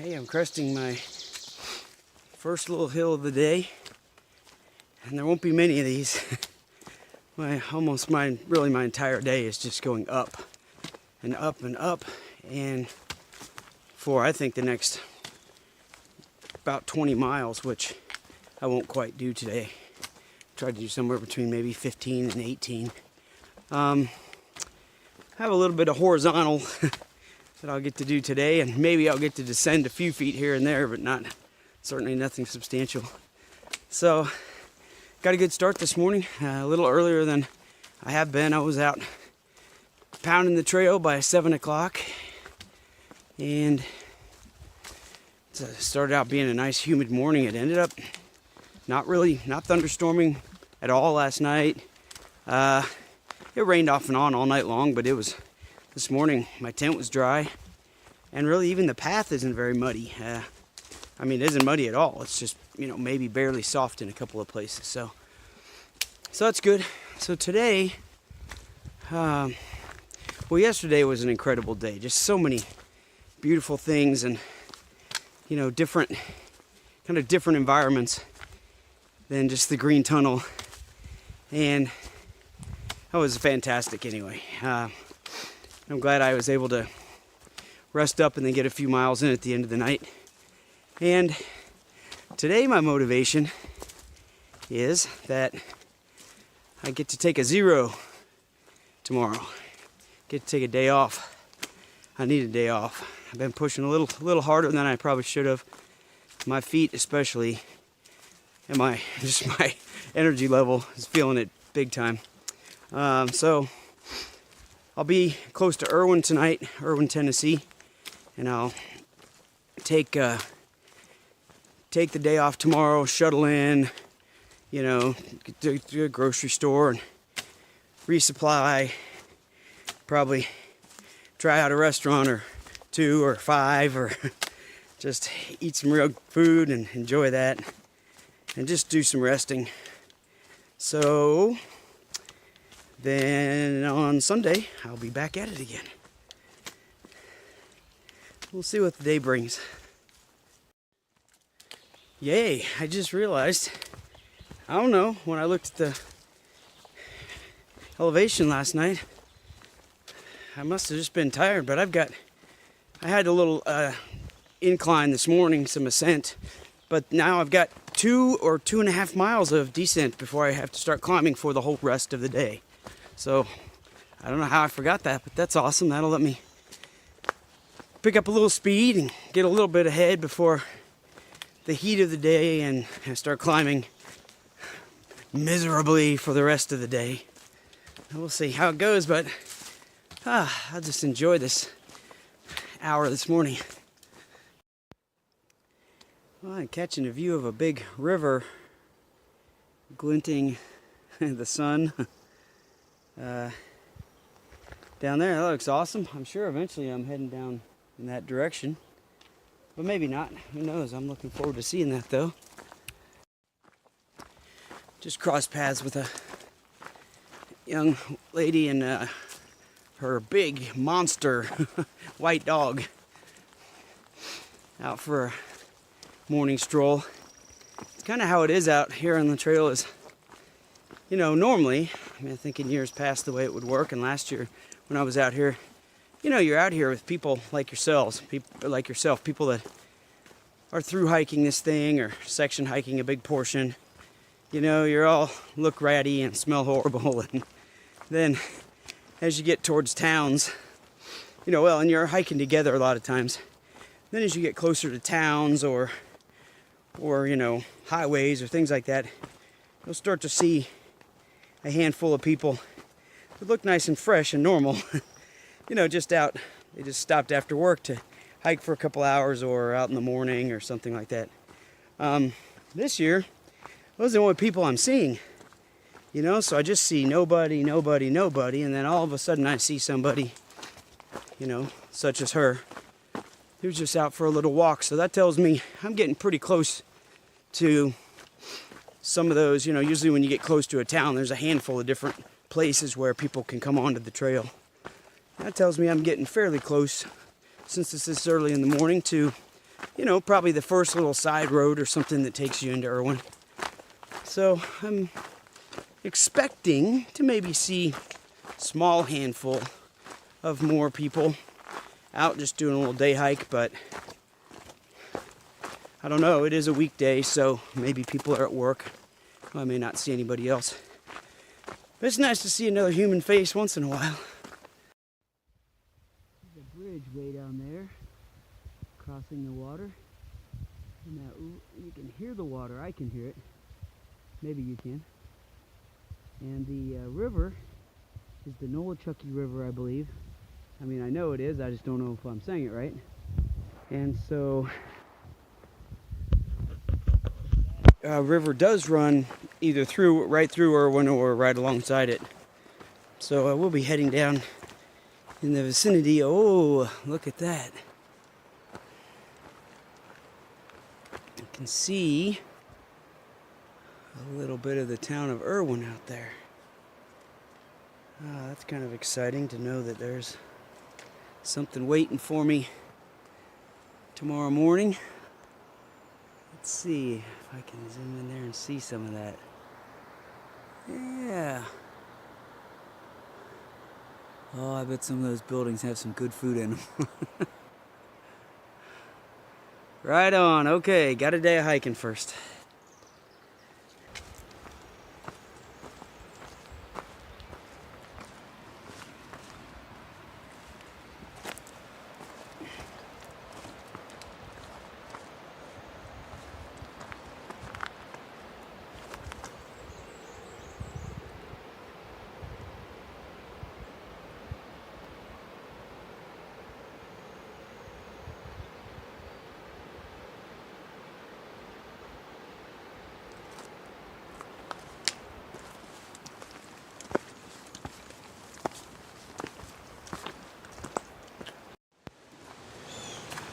Hey, I'm cresting my first little hill of the day, and there won't be many of these. Really my entire day is just going up and up and up, and for I think the next about 20 miles, which I won't quite do today. Tried to do somewhere between maybe 15 and 18. I have a little bit of horizontal that I'll get to do today, and maybe I'll get to descend a few feet here and there, but certainly nothing substantial. So, got a good start this morning, a little earlier than I have been. I was out pounding the trail by 7 o'clock, and it started out being a nice humid morning. It ended up not thunderstorming at all last night. It rained off and on all night long, but this morning my tent was dry, and really even the path isn't very muddy. It isn't muddy at all. It's just, maybe barely soft in a couple of places. So that's good. So today, yesterday was an incredible day. Just so many beautiful things, and different environments than just the green tunnel, and that was fantastic anyway. I'm glad I was able to rest up and then get a few miles in at the end of the night. And today my motivation is that I get to take a 0 tomorrow. Get to take a day off. I need a day off. I've been pushing a little harder than I probably should have. My feet especially, and my energy level is feeling it big time. So I'll be close to Irwin tonight, Tennessee, and I'll take the day off tomorrow, shuttle in, get to a grocery store and resupply, probably try out a restaurant or 2 or 5, or just eat some real food and enjoy that, and just do some resting. So then on Sunday, I'll be back at it again. We'll see what the day brings. Yay, I just realized, I don't know, when I looked at the elevation last night, I must have just been tired, but I had a little incline this morning, some ascent, but now I've got 2 or 2.5 miles of descent before I have to start climbing for the whole rest of the day. So, I don't know how I forgot that, but that's awesome. That'll let me pick up a little speed and get a little bit ahead before the heat of the day and start climbing miserably for the rest of the day. And we'll see how it goes, but I'll just enjoy this hour this morning. Well, I'm catching a view of a big river glinting in the sun. Down there, that looks awesome. I'm sure eventually I'm heading down in that direction, but maybe not. Who knows? I'm looking forward to seeing that though. Just crossed paths with a young lady and her big monster white dog out for a morning stroll. It's kind of how it is out here on the trail. Is normally, I think in years past the way it would work, and last year when I was out here, you're out here with people like yourselves, people that are through hiking this thing or section hiking a big portion. You're all look ratty and smell horrible, and then as you get towards towns, and you're hiking together a lot of times. Then as you get closer to towns or highways or things like that, you'll start to see a handful of people that look nice and fresh and normal, just out. They just stopped after work to hike for a couple hours or out in the morning or something like that. This year, those are the only people I'm seeing, so I just see nobody, and then all of a sudden I see somebody, such as her, who's just out for a little walk. So that tells me I'm getting pretty close to some of those. Usually when you get close to a town, there's a handful of different places where people can come onto the trail. That tells me I'm getting fairly close, since this is early in the morning, to you know, probably the first little side road or something that takes you into Irwin. So I'm expecting to maybe see a small handful of more people out just doing a little day hike, but I don't know. It is a weekday, so maybe people are at work. I may not see anybody else. But it's nice to see another human face once in a while. There's a bridge way down there, crossing the water. And now you can hear the water. I can hear it. Maybe you can. And the river is the Nolichucky River, I believe. I mean, I know it is. I just don't know if I'm saying it right. And so, river does run either right through Irwin or right alongside it. So we'll be heading down in the vicinity. Oh, look at that. You can see a little bit of the town of Irwin out there. That's kind of exciting to know that there's something waiting for me tomorrow morning. Let's see if I can zoom in there and see some of that. Yeah. Oh, I bet some of those buildings have some good food in them. Right on. Okay, got a day of hiking first.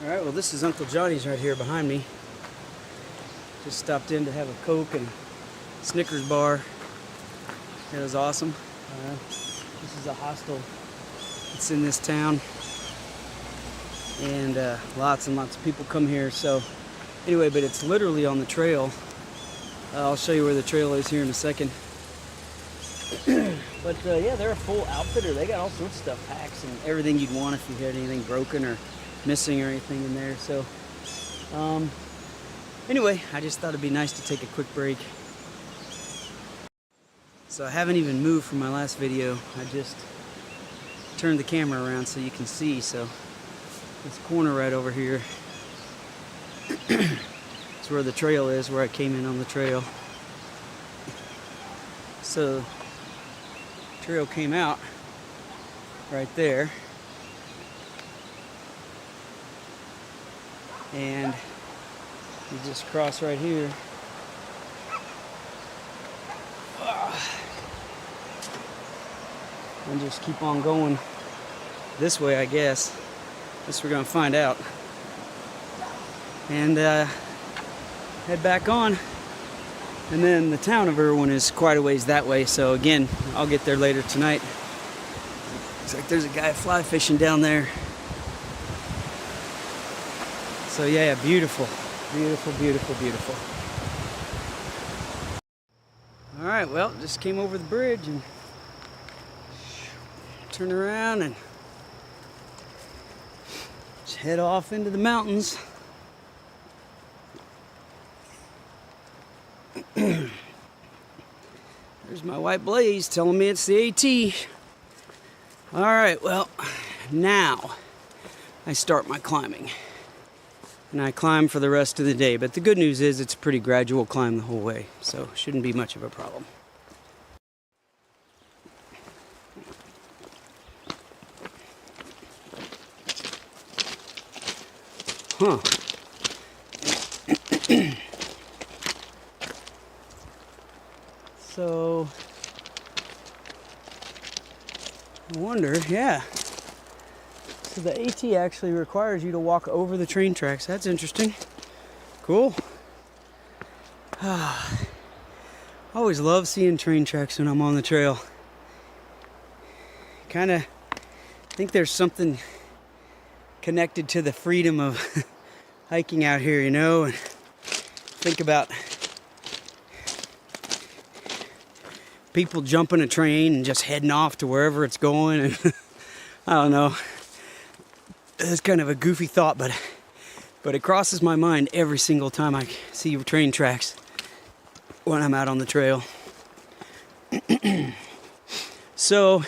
Alright, well this is Uncle Johnny's right here behind me. Just stopped in to have a Coke and Snickers bar. It was awesome. This is a hostel. It's in this town. And lots and lots of people come here. So anyway, but it's literally on the trail. I'll show you where the trail is here in a second. But yeah, they're a full outfitter. They got all sorts of stuff, packs and everything you'd want if you had anything broken or missing or anything in there. So anyway, I just thought it'd be nice to take a quick break. So I haven't even moved from my last video. I just turned the camera around so you can see. So this corner right over here is where the trail is, where I came in on the trail. So the trail came out right there. And you just cross right here. And just keep on going this way, I guess. Guess we're gonna find out. And head back on. And then the town of Irwin is quite a ways that way. So again, I'll get there later tonight. Looks like there's a guy fly fishing down there. So yeah, beautiful, beautiful, beautiful, beautiful. All right, well, just came over the bridge and turn around and just head off into the mountains. There's my white blaze telling me it's the AT. All right, well, now I start my climbing. And I climb for the rest of the day. But the good news is it's a pretty gradual climb the whole way, so shouldn't be much of a problem. Huh. So, I wonder, yeah. So the AT actually requires you to walk over the train tracks. That's interesting. Cool. I always love seeing train tracks when I'm on the trail. Kind of think there's something connected to the freedom of hiking out here, you know, and think about people jumping a train and just heading off to wherever it's going. And I don't know. It's kind of a goofy thought, but it crosses my mind every single time I see train tracks when I'm out on the trail. So,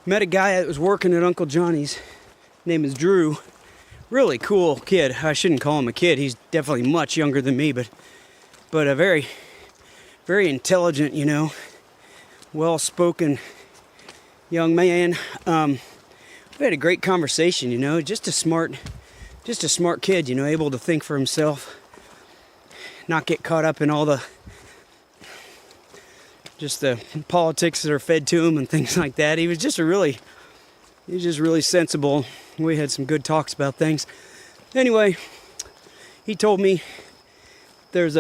met a guy that was working at Uncle Johnny's. His name is Drew. Really cool kid. I shouldn't call him a kid. He's definitely much younger than me, but a very, very intelligent, you know, well-spoken young man. We had a great conversation, you know, just a smart kid, you know, able to think for himself, not get caught up in all the politics that are fed to him and things like that. He was just really sensible. We had some good talks about things. Anyway, he told me there's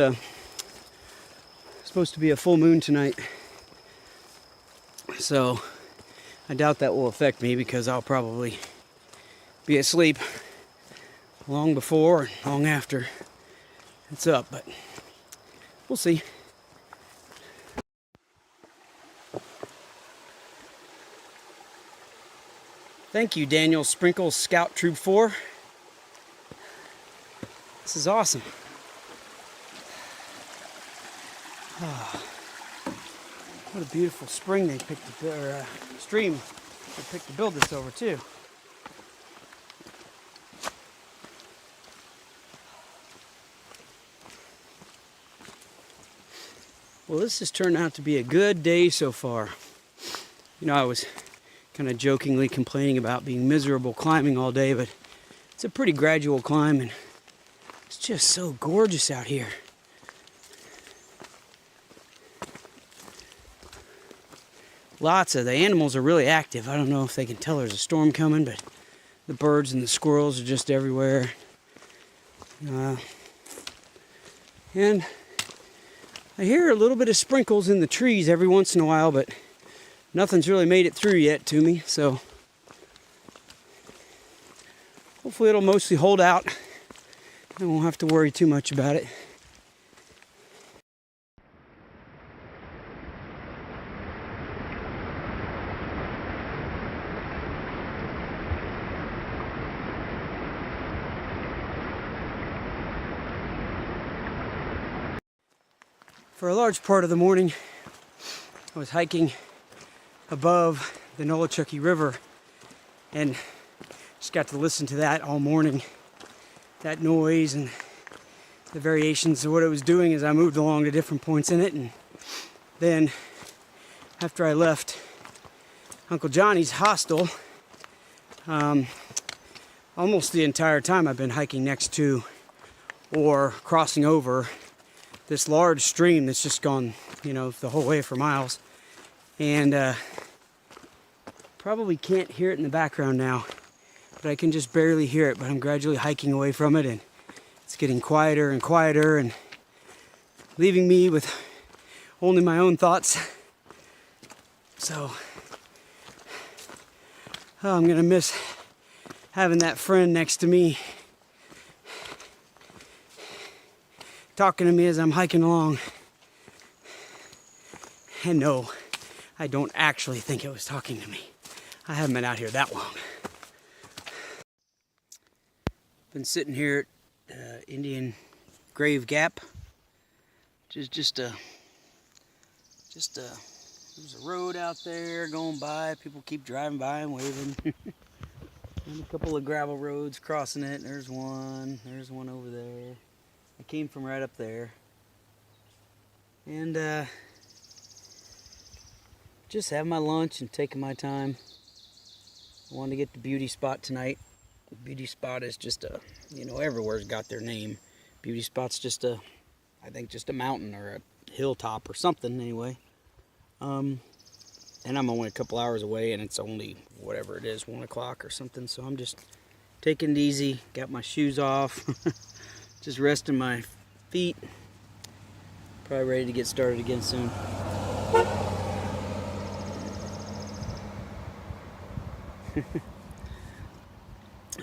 supposed to be a full moon tonight. So I doubt that will affect me because I'll probably be asleep long before and long after it's up, but we'll see. Thank you, Daniel Sprinkles, Scout Troop 4. This is awesome. Oh, what a beautiful spring they picked stream they picked to build this over too. Well, this has turned out to be a good day so far. You know, I was kind of jokingly complaining about being miserable climbing all day, but it's a pretty gradual climb and it's just so gorgeous out here. Lots of the animals are really active. I don't know if they can tell there's a storm coming, but the birds and the squirrels are just everywhere. And I hear a little bit of sprinkles in the trees every once in a while, but nothing's really made it through yet to me, so hopefully it'll mostly hold out. I won't have to worry too much about it. For a large part of the morning, I was hiking above the Nolichucky River and just got to listen to that all morning. That noise and the variations of what it was doing as I moved along to different points in it. And then after I left Uncle Johnny's hostel, almost the entire time I've been hiking next to or crossing over this large stream that's just gone, you know, the whole way for miles. And probably can't hear it in the background now, but I can just barely hear it, but I'm gradually hiking away from it and it's getting quieter and quieter and leaving me with only my own thoughts. So I'm gonna miss having that friend next to me talking to me as I'm hiking along. And no, I don't actually think it was talking to me. I haven't been out here that long. Been sitting here at Indian Grave Gap, which is just a there's a road out there going by. People keep driving by and waving. And a couple of gravel roads crossing it. There's one over there. I came from right up there. And just having my lunch and taking my time. I wanted to get the beauty spot tonight. The beauty spot is just a, you know, everywhere's got their name. Beauty spot's just a, I think just a mountain or a hilltop or something anyway. And I'm only a couple hours away and it's only whatever it is, 1 o'clock or something. So I'm just taking it easy, got my shoes off, just resting my feet. Probably ready to get started again soon.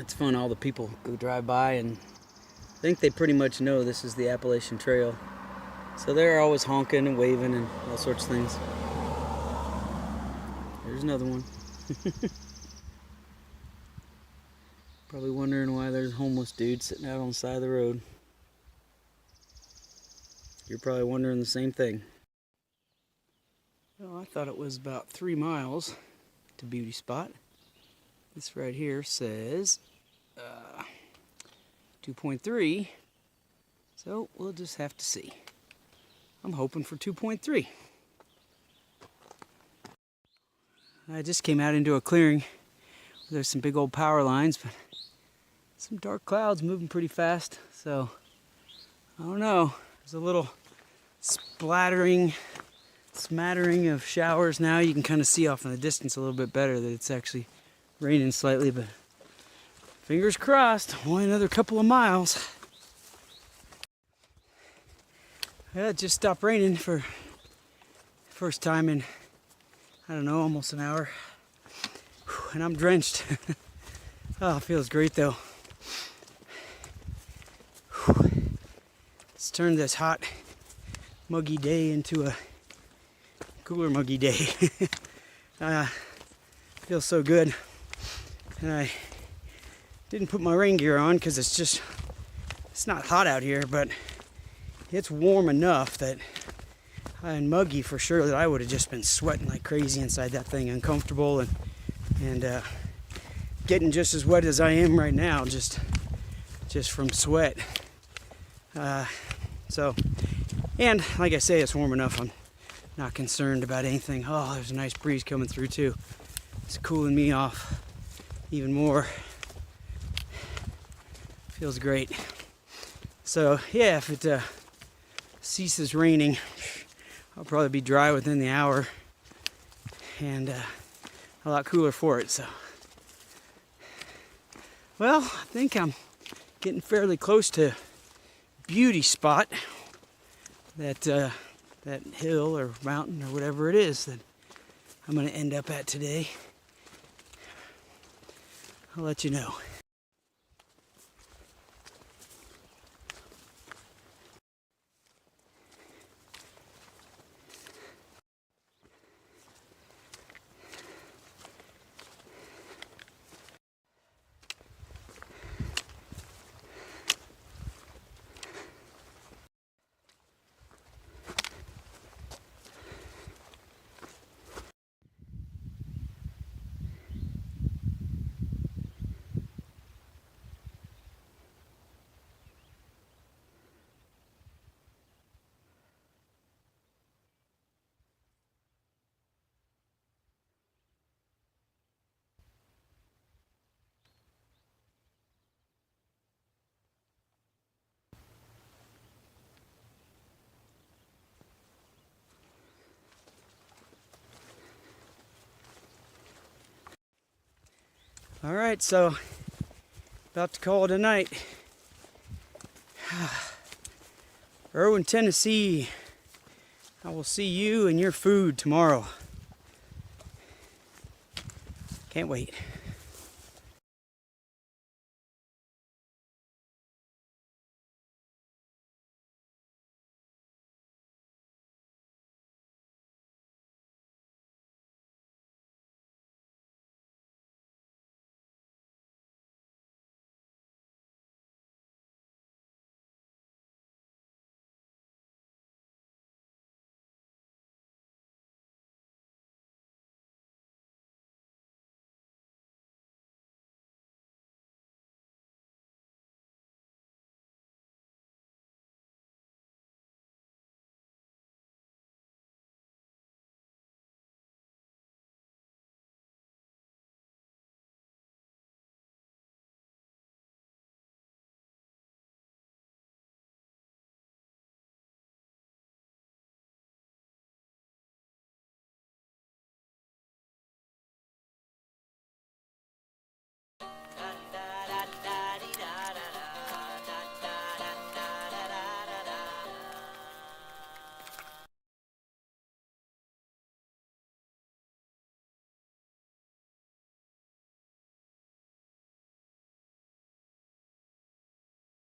It's fun. All the people go drive by, and I think they pretty much know this is the Appalachian Trail. So they're always honking and waving and all sorts of things. There's another one. Probably wondering why there's a homeless dude sitting out on the side of the road. You're probably wondering the same thing. Well, I thought it was about 3 miles to Beauty Spot. This right here says 2.3. So we'll just have to see. I'm hoping for 2.3. I just came out into a clearing. There's some big old power lines, but some dark clouds moving pretty fast. So I don't know. There's a little smattering of showers now. You can kind of see off in the distance a little bit better that it's actually raining slightly, but fingers crossed, only another couple of miles. Yeah, it just stopped raining for first time in, I don't know, almost an hour. And I'm drenched. Oh, it feels great though. Let's turn this hot, muggy day into a cooler, muggy day. Feels so good. And I didn't put my rain gear on because it's not hot out here, but it's warm enough that, and muggy for sure, that I would have just been sweating like crazy inside that thing, uncomfortable and getting just as wet as I am right now, just from sweat. So, and like I say, it's warm enough. I'm not concerned about anything. Oh, there's a nice breeze coming through too. It's cooling me off even more. Feels great. So yeah, if it ceases raining, I'll probably be dry within the hour and a lot cooler for it. So, well, I think I'm getting fairly close to Beauty Spot, that hill or mountain or whatever it is that I'm going to end up at today. I'll let you know. All right, so about to call it a night. Irwin, Tennessee. I will see you and your food tomorrow. Can't wait.